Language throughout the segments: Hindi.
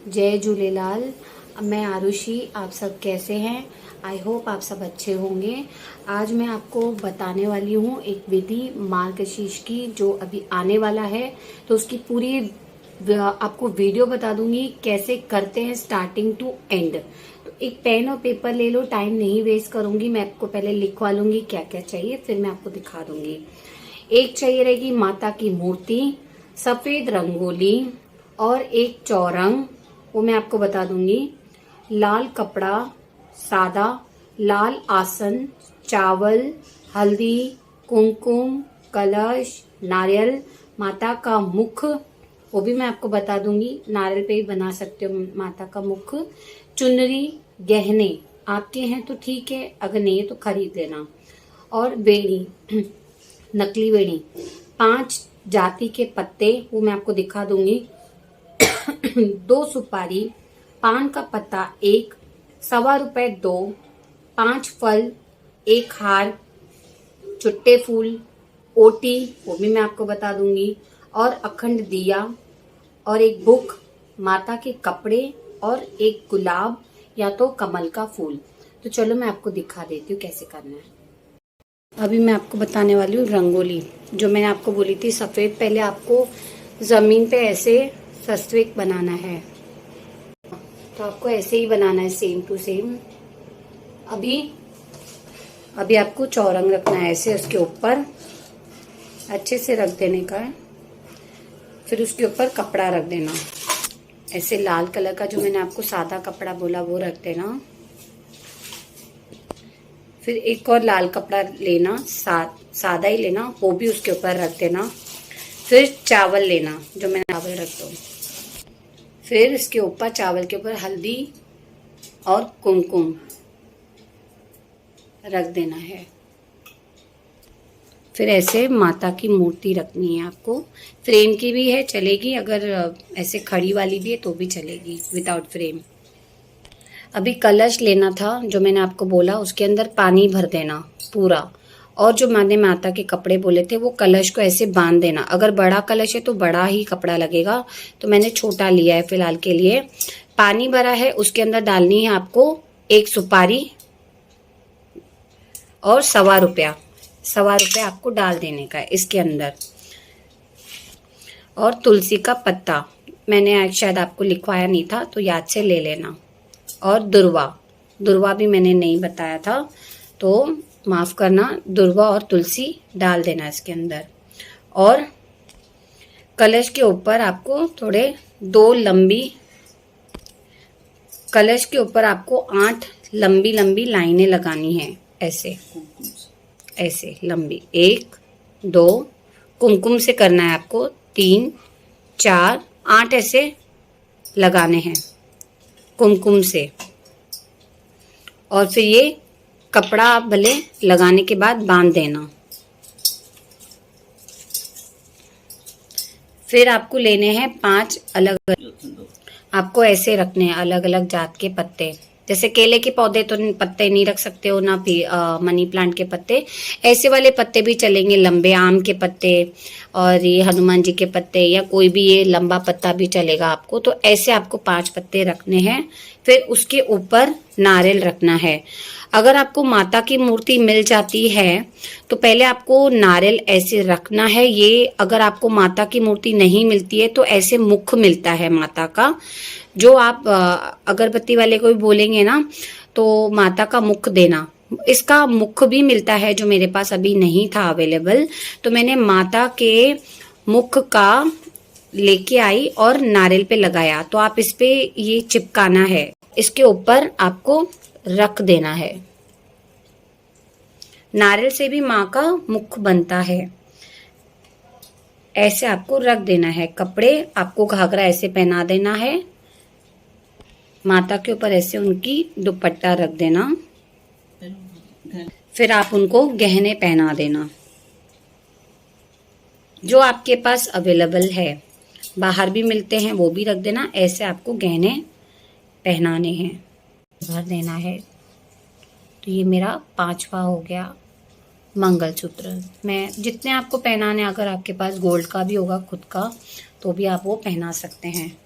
जय झूलेलाल। मैं आरुषि, आप सब कैसे हैं? आई होप आप सब अच्छे होंगे। आज मैं आपको बताने वाली हूँ एक विधि मार्गशीर्ष की जो अभी आने वाला है, तो उसकी पूरी आपको वीडियो बता दूंगी कैसे करते हैं स्टार्टिंग टू एंड। तो एक पेन और पेपर ले लो, टाइम नहीं वेस्ट करूंगी, मैं आपको पहले लिखवा लूंगी क्या क्या चाहिए, फिर मैं आपको दिखा दूंगी। एक चाहिए रहेगी माता की मूर्ति, सफेद रंगोली और एक चौरंग, वो मैं आपको बता दूंगी। लाल कपड़ा सादा, लाल आसन, चावल, हल्दी, कुमकुम, कलश, नारियल, माता का मुख, वो भी मैं आपको बता दूंगी, नारियल पे ही बना सकते हो माता का मुख। चुनरी, गहने आपके हैं तो ठीक है, अगर नहीं है तो खरीद लेना। और बेड़ी, नकली बेड़ी, 5 जाति के पत्ते, वो मैं आपको दिखा दूंगी। 2 सुपारी, पान का पत्ता 1, ₹1.25 2, 5 फल, 1 हार, चुट्टे फूल, ओटी, वो भी मैं आपको बता दूंगी, और अखंड दिया, और एक बुक, माता के कपड़े, और एक गुलाब या तो कमल का फूल। तो चलो मैं आपको दिखा देती हूँ कैसे करना है। अभी मैं आपको बताने वाली हूँ रंगोली, जो मैंने आपको बोली थी सफेद। पहले आपको जमीन पे ऐसे सस्त्विक बनाना है, तो आपको ऐसे ही बनाना है सेम टू सेम। अभी आपको चौरंग रखना है, ऐसे उसके ऊपर अच्छे से रख देने का है। फिर उसके ऊपर कपड़ा रख देना, ऐसे लाल कलर का, जो मैंने आपको सादा कपड़ा बोला वो रख देना। फिर एक और लाल कपड़ा लेना, सादा ही लेना, वो भी उसके ऊपर रख देना। फिर चावल लेना, जो मैंने चावल रख दो, फिर इसके ऊपर चावल के ऊपर हल्दी और कुमकुम रख देना है। फिर ऐसे माता की मूर्ति रखनी है आपको। फ्रेम की भी है चलेगी, अगर ऐसे खड़ी वाली भी है तो भी चलेगी, विदाउट फ्रेम। अभी कलश लेना था, जो मैंने आपको बोला, उसके अंदर पानी भर देना पूरा, और जो मैंने माता के कपड़े बोले थे वो कलश को ऐसे बांध देना। अगर बड़ा कलश है तो बड़ा ही कपड़ा लगेगा, तो मैंने छोटा लिया है फिलहाल के लिए। पानी भरा है, उसके अंदर डालनी है आपको 1 सुपारी और ₹1.25 आपको डाल देने का है इसके अंदर। और तुलसी का पत्ता, मैंने आज शायद आपको लिखवाया नहीं था तो याद से ले लेना। और दुर्वा भी मैंने नहीं बताया था, तो माफ करना, दुर्वा और तुलसी डाल देना इसके अंदर। और कलश के ऊपर आपको कलश के ऊपर आपको 8 लंबी लंबी लाइनें लगानी है, ऐसे लंबी, 1 2, कुमकुम से करना है आपको, 3 4 8 ऐसे लगाने हैं कुमकुम से। और फिर ये कपड़ा आप भले लगाने के बाद बांध देना। फिर आपको लेने हैं 5 आपको ऐसे रखने हैं अलग अलग जात के पत्ते। जैसे केले के पौधे तो पत्ते नहीं रख सकते हो ना, मनी प्लांट के पत्ते, ऐसे वाले पत्ते भी चलेंगे, लंबे आम के पत्ते, और ये हनुमान जी के पत्ते, या कोई भी ये लंबा पत्ता भी चलेगा आपको। तो ऐसे आपको 5 पत्ते रखने हैं। फिर उसके ऊपर नारियल रखना है। अगर आपको माता की मूर्ति मिल जाती है तो पहले आपको नारियल ऐसे रखना है। ये अगर आपको माता की मूर्ति नहीं मिलती है तो ऐसे मुख मिलता है माता का, जो आप अगरबत्ती वाले को भी बोलेंगे ना तो माता का मुख देना। इसका मुख भी मिलता है, जो मेरे पास अभी नहीं था अवेलेबल, तो मैंने माता के मुख का लेके आई और नारियल पे लगाया। तो आप इस पे ये चिपकाना है, इसके ऊपर आपको रख देना है। नारियल से भी माँ का मुख बनता है, ऐसे आपको रख देना है। कपड़े आपको घाघरा ऐसे पहना देना है, माता के ऊपर ऐसे उनकी दुपट्टा रख देना। फिर आप उनको गहने पहना देना, जो आपके पास अवेलेबल है, बाहर भी मिलते हैं वो भी रख देना। ऐसे आपको गहने पहनाने हैं, भर देना है। तो ये मेरा 5वां हो गया मंगलसूत्र। मैं जितने आपको पहनाने, अगर आपके पास गोल्ड का भी होगा खुद का तो भी आप वो पहना सकते हैं।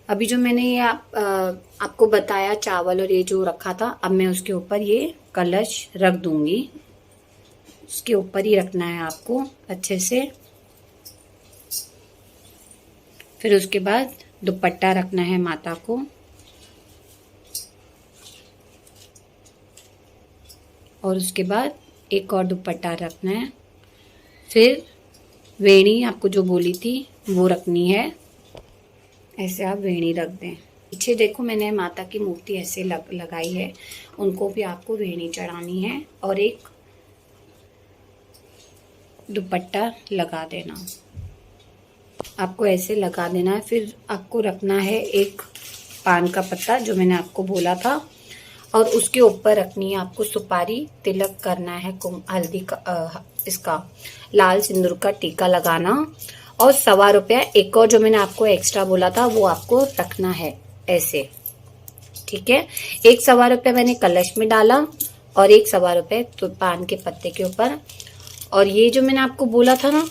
अभी जो मैंने ये आपको बताया चावल और ये जो रखा था, अब मैं उसके ऊपर ये कलश रख दूंगी। उसके ऊपर ही रखना है आपको अच्छे से। फिर उसके बाद दुपट्टा रखना है माता को, और उसके बाद एक और दुपट्टा रखना है। फिर वेणी आपको जो बोली थी वो रखनी है, ऐसे आप वेणी रख दें। पीछे देखो मैंने माता की मूर्ति ऐसे लगाई है, उनको भी आपको वेणी चढ़ानी है और एक दुपट्टा लगा देना। आपको ऐसे लगा देना है। फिर आपको रखना है एक पान का पत्ता जो मैंने आपको बोला था, और उसके ऊपर रखनी है आपको सुपारी। तिलक करना है, हल्दी का इसका लाल सिंदूर का टीका लगाना, और ₹1.25 एक और जो मैंने आपको एक्स्ट्रा बोला था वो आपको रखना है ऐसे, ठीक है। एक ₹1.25 मैंने कलश में डाला और एक ₹1.25 तो पान के पत्ते के ऊपर। और ये जो मैंने आपको बोला था ना,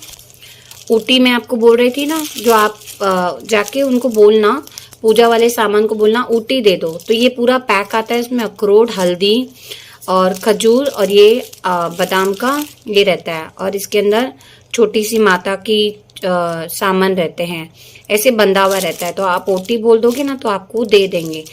ऊटी मैं आपको बोल रही थी ना, जो आप जाके उनको बोलना, पूजा वाले सामान को बोलना ऊटी दे दो, तो ये पूरा पैक आता है। इसमें अखरोट, हल्दी और खजूर और ये बादाम का ये रहता है, और इसके अंदर छोटी सी माता की सामान रहते हैं, ऐसे बंधा हुआ रहता है। तो आप ओटी बोल दोगे ना तो आपको दे देंगे।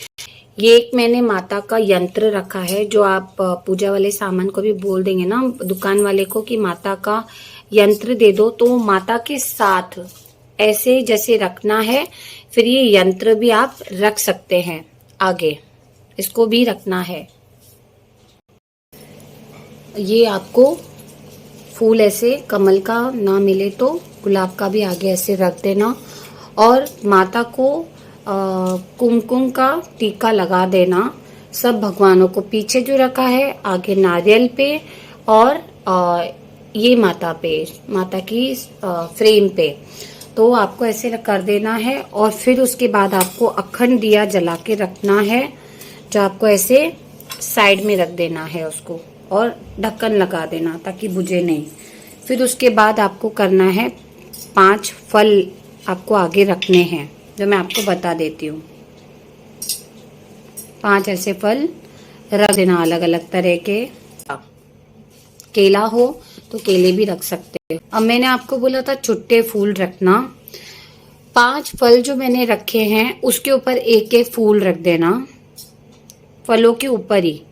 ये एक मैंने माता का यंत्र रखा है, जो आप पूजा वाले सामान को भी बोल देंगे ना दुकान वाले को कि माता का यंत्र दे दो, तो माता के साथ ऐसे जैसे रखना है। फिर ये यंत्र भी आप रख सकते हैं आगे, इसको भी रखना है। ये आपको फूल ऐसे कमल का ना मिले तो गुलाब का भी आगे ऐसे रख देना, और माता को कुमकुम का टीका लगा देना सब भगवानों को। पीछे जो रखा है, आगे नारियल पे और ये माता पे, माता की फ्रेम पे, तो आपको ऐसे कर देना है। और फिर उसके बाद आपको अखंड दिया जला के रखना है, जो आपको ऐसे साइड में रख देना है उसको, और ढक्कन लगा देना ताकि बुझे नहीं। फिर उसके बाद आपको करना है 5 फल आपको आगे रखने हैं, जो मैं आपको बता देती हूँ। 5 ऐसे फल रख देना अलग अलग तरह के। केला हो तो केले भी रख सकते हैं। अब मैंने आपको बोला था छुट्टे फूल रखना। 5 फल जो मैंने रखे हैं उसके ऊपर एक एक फूल रख देना, फलों के ऊपर ही।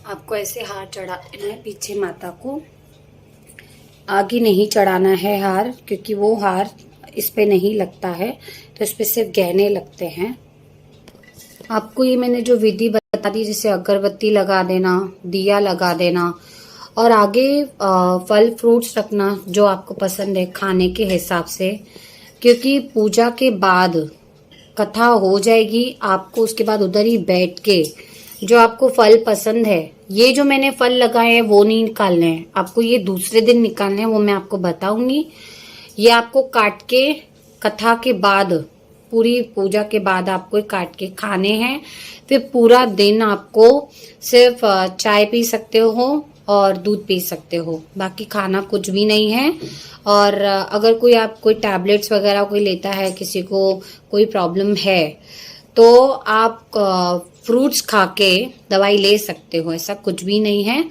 आपको ऐसे हार चढ़ाना है पीछे माता को, आगे नहीं चढ़ाना है हार, क्योंकि वो हार इस पे नहीं लगता है, तो इस पे सिर्फ गहने लगते हैं। आपको ये मैंने जो विधि बता दी, जैसे अगरबत्ती लगा देना, दिया लगा देना, और आगे फल फ्रूट्स रखना जो आपको पसंद है खाने के हिसाब से, क्योंकि पूजा के बाद कथा हो जाएगी, आपको उसके बाद उधर ही बैठ के जो आपको फल पसंद है, ये जो मैंने फल लगाए हैं वो नहीं निकालने हैं, आपको ये दूसरे दिन निकालने हैं, वो मैं आपको बताऊंगी। ये आपको काट के कथा के बाद, पूरी पूजा के बाद आपको काट के खाने हैं। फिर पूरा दिन आपको सिर्फ चाय पी सकते हो और दूध पी सकते हो, बाकी खाना कुछ भी नहीं है। और अगर कोई टैबलेट्स वगैरह कोई लेता है, किसी को कोई प्रॉब्लम है, तो आप फ्रूट्स खा के दवाई ले सकते हो, ऐसा कुछ भी नहीं है।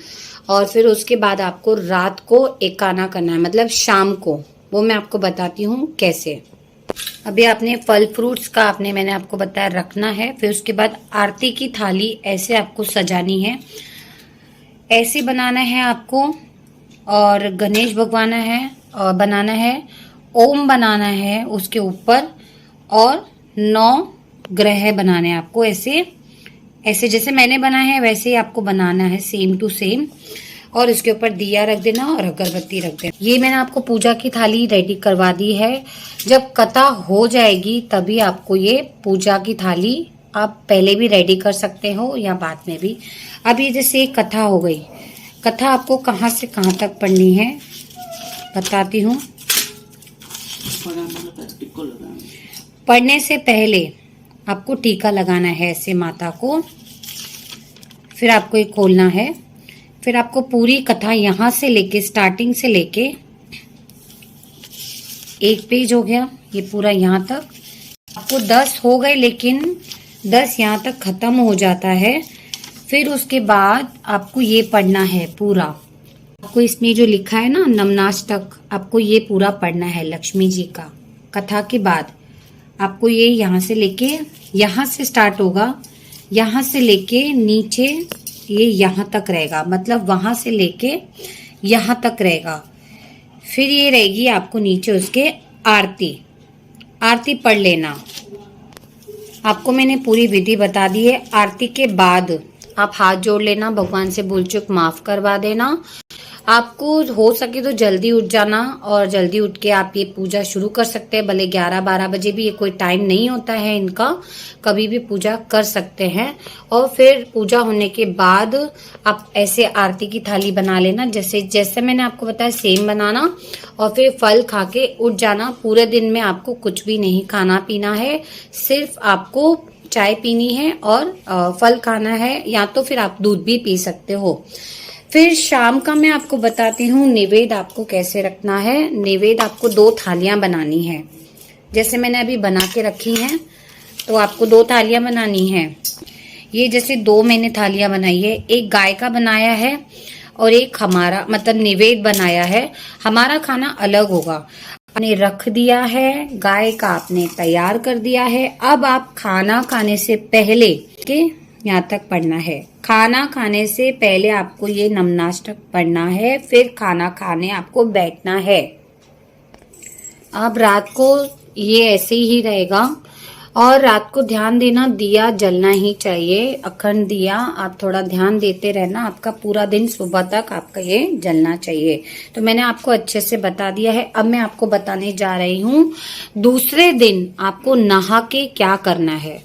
और फिर उसके बाद आपको रात को एकाना करना है, मतलब शाम को, वो मैं आपको बताती हूँ कैसे। अभी आपने फल फ्रूट्स का मैंने आपको बताया रखना है। फिर उसके बाद आरती की थाली ऐसे आपको सजानी है, ऐसे बनाना है आपको, और गणेश भगवान है और बनाना है, ओम बनाना है उसके ऊपर, और 9 ग्रह बनाने हैं आपको। ऐसे जैसे मैंने बनाया है वैसे ही आपको बनाना है, सेम टू सेम। और इसके ऊपर दिया रख देना और अगरबत्ती रख देना। ये मैंने आपको पूजा की थाली रेडी करवा दी है। जब कथा हो जाएगी तभी आपको ये पूजा की थाली आप पहले भी रेडी कर सकते हो या बाद में भी। अभी जैसे कथा हो गई, कथा आपको कहाँ से कहाँ तक पढ़नी है बताती हूँ। पढ़ने से पहले आपको टीका लगाना है ऐसे माता को, फिर आपको ये खोलना है। फिर आपको पूरी कथा यहाँ से लेके स्टार्टिंग से लेके 1 पेज हो गया, ये पूरा यहाँ तक आपको 10 हो गए, लेकिन 10 यहाँ तक खत्म हो जाता है। फिर उसके बाद आपको ये पढ़ना है पूरा। आपको इसमें जो लिखा है ना नमनाष्टक, आपको ये पूरा पढ़ना है लक्ष्मी जी का। कथा के बाद आपको ये यहाँ से लेके, यहाँ से स्टार्ट होगा, यहाँ से लेके नीचे ये यहाँ तक रहेगा, मतलब वहां से लेके यहाँ तक रहेगा। फिर ये रहेगी आपको नीचे उसके आरती। आरती पढ़ लेना। आपको मैंने पूरी विधि बता दी है। आरती के बाद आप हाथ जोड़ लेना, भगवान से भूल चूक माफ करवा देना। आपको हो सके तो जल्दी उठ जाना और जल्दी उठ के आप ये पूजा शुरू कर सकते हैं। भले 11-12 बजे भी, ये कोई टाइम नहीं होता है इनका, कभी भी पूजा कर सकते हैं। और फिर पूजा होने के बाद आप ऐसे आरती की थाली बना लेना, जैसे मैंने आपको बताया सेम बनाना। और फिर फल खा के उठ जाना। पूरे दिन में आपको कुछ भी नहीं खाना पीना है, सिर्फ आपको चाय पीनी है और फल खाना है, या तो फिर आप दूध भी पी सकते हो। फिर शाम का मैं आपको बताती हूँ निवेद आपको कैसे रखना है। निवेद आपको 2 थालियां बनानी है, जैसे मैंने अभी बना के रखी हैं, तो आपको 2 थालियां बनानी है। ये जैसे 2 मैंने थालियां बनाई है, एक गाय का बनाया है और एक हमारा मतलब निवेद बनाया है। हमारा खाना अलग होगा। आपने रख दिया है, गाय का आपने तैयार कर दिया है। अब आप खाना खाने से पहले के यहाँ तक पढ़ना है। खाना खाने से पहले आपको ये नमनाष्टक पढ़ना है, फिर खाना खाने आपको बैठना है। अब रात को ये ऐसे ही रहेगा और रात को ध्यान देना, दिया जलना ही चाहिए, अखंड दिया। आप थोड़ा ध्यान देते रहना, आपका पूरा दिन सुबह तक आपका ये जलना चाहिए। तो मैंने आपको अच्छे से बता दिया है। अब मैं आपको बताने जा रही हूँ दूसरे दिन आपको नहा के क्या करना है।